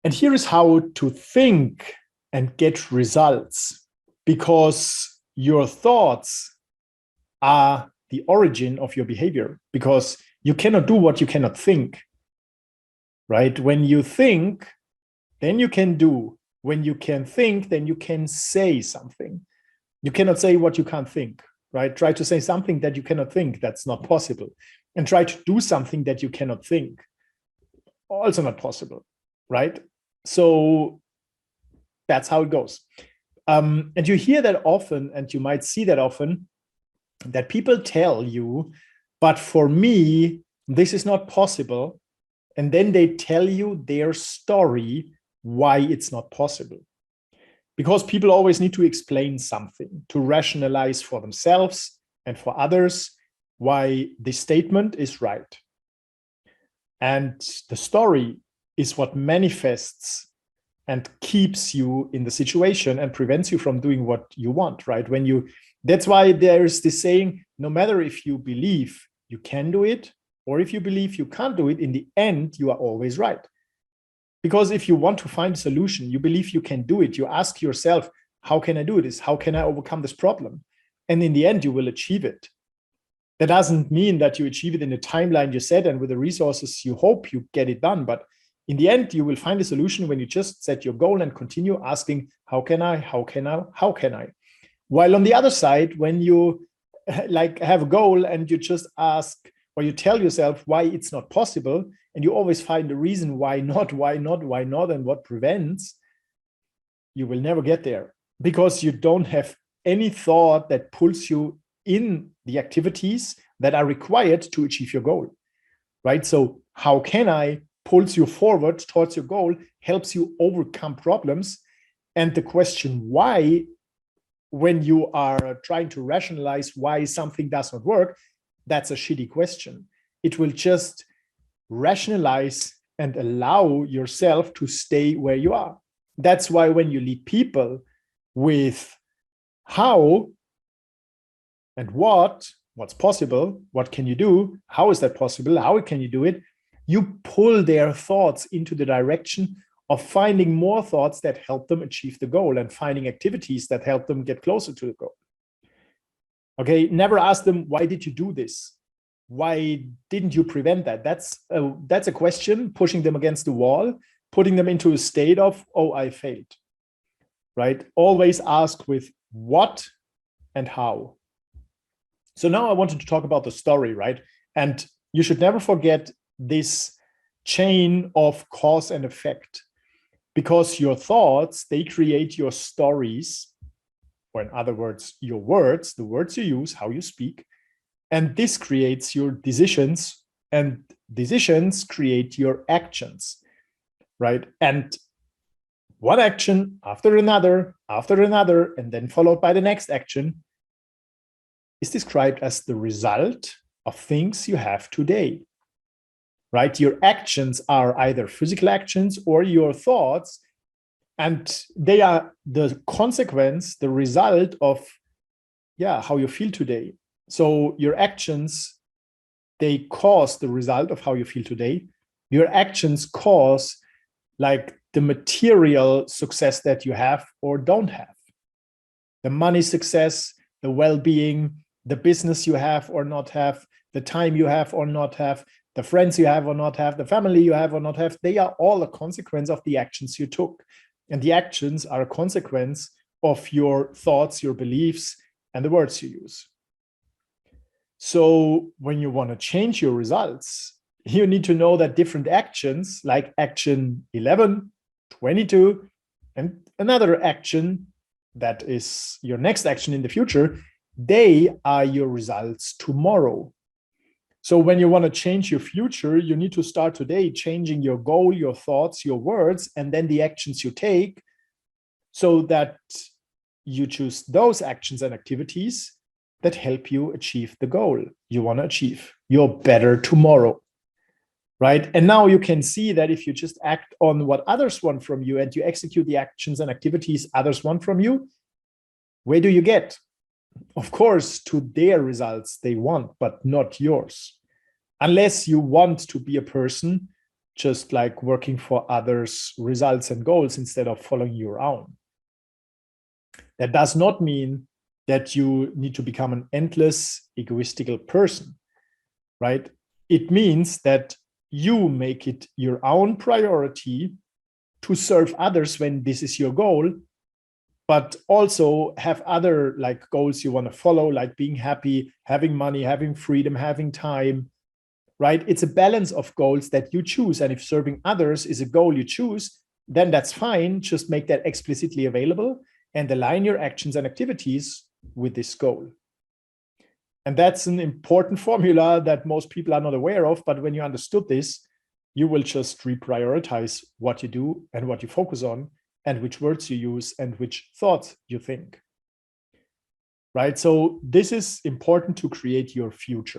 And here is how to think and get results, because your thoughts are the origin of your behavior, because you cannot do what you cannot think, right? When you think, then you can do. When you can think, then you can say something. You cannot say what you can't think, right? Try to say something that you cannot think. That's not possible. And try to do something that you cannot think. Also not possible, right? So that's how it goes. And you hear that often, and you might see that often, that people tell you, but for me, this is not possible. And then they tell you their story, why it's not possible. Because people always need to explain something, to rationalize for themselves and for others why this statement is right. And the story is what manifests and keeps you in the situation and prevents you from doing what you want, right? That's why there is this saying, no matter if you believe you can do it, or if you believe you can't do it, in the end, you are always right. Because if you want to find a solution, you believe you can do it, you ask yourself, how can I do this? How can I overcome this problem? And in the end, you will achieve it. That doesn't mean that you achieve it in the timeline you set and with the resources you hope you get it done. But in the end, you will find a solution when you just set your goal and continue asking, how can I, how can I, how can I? While on the other side, when you have a goal and you just ask, or you tell yourself why it's not possible, and you always find a reason why not, and what prevents, you will never get there, because you don't have any thought that pulls you in the activities that are required to achieve your goal, right? So how can I pulls you forward towards your goal, helps you overcome problems. And the question why, when you are trying to rationalize why something does not work, that's a shitty question. It will just rationalize and allow yourself to stay where you are. That's why when you lead people with how and what's possible, what can you do, how is that possible, how can you do it, you pull their thoughts into the direction of finding more thoughts that help them achieve the goal and finding activities that help them get closer to the goal. Okay, never ask them, why did you do this? Why didn't you prevent that? That's a question, pushing them against the wall, putting them into a state of, oh, I failed, right? Always ask with what and how. So now I wanted to talk about the story, right? And you should never forget this chain of cause and effect, because your thoughts, they create your stories, or in other words, your words, the words you use, how you speak. And this creates your decisions, and decisions create your actions, right? And one action after another, and then followed by the next action is described as the result of things you have today, right? Your actions are either physical actions or your thoughts, and they are the consequence, the result of, how you feel today. So your actions, they cause the result of how you feel today. Your actions cause like the material success that you have or don't have. The money success, the well-being, the business you have or not have, the time you have or not have, the friends you have or not have, the family you have or not have, they are all a consequence of the actions you took. And the actions are a consequence of your thoughts, your beliefs, and the words you use. So when you want to change your results, you need to know that different actions, like action 11, 22, and another action that is your next action in the future, they are your results tomorrow. So when you want to change your future, you need to start today changing your goal, your thoughts, your words, and then the actions you take, so that you choose those actions and activities that help you achieve the goal you want to achieve, your better tomorrow, right? And now you can see that if you just act on what others want from you and you execute the actions and activities others want from you, where do you get? Of course, to their results they want, but not yours. Unless you want to be a person just like working for others' results and goals instead of following your own. That does not mean that you need to become an endless, egoistical person, right? It means that you make it your own priority to serve others when this is your goal, but also have other like goals you want to follow, like being happy, having money, having freedom, having time, right? It's a balance of goals that you choose. And if serving others is a goal you choose, then that's fine. Just make that explicitly available and align your actions and activities with this goal. And that's an important formula that most people are not aware of. But when you understood this, you will just reprioritize what you do and what you focus on and which words you use and which thoughts you think. Right? So this is important to create your future.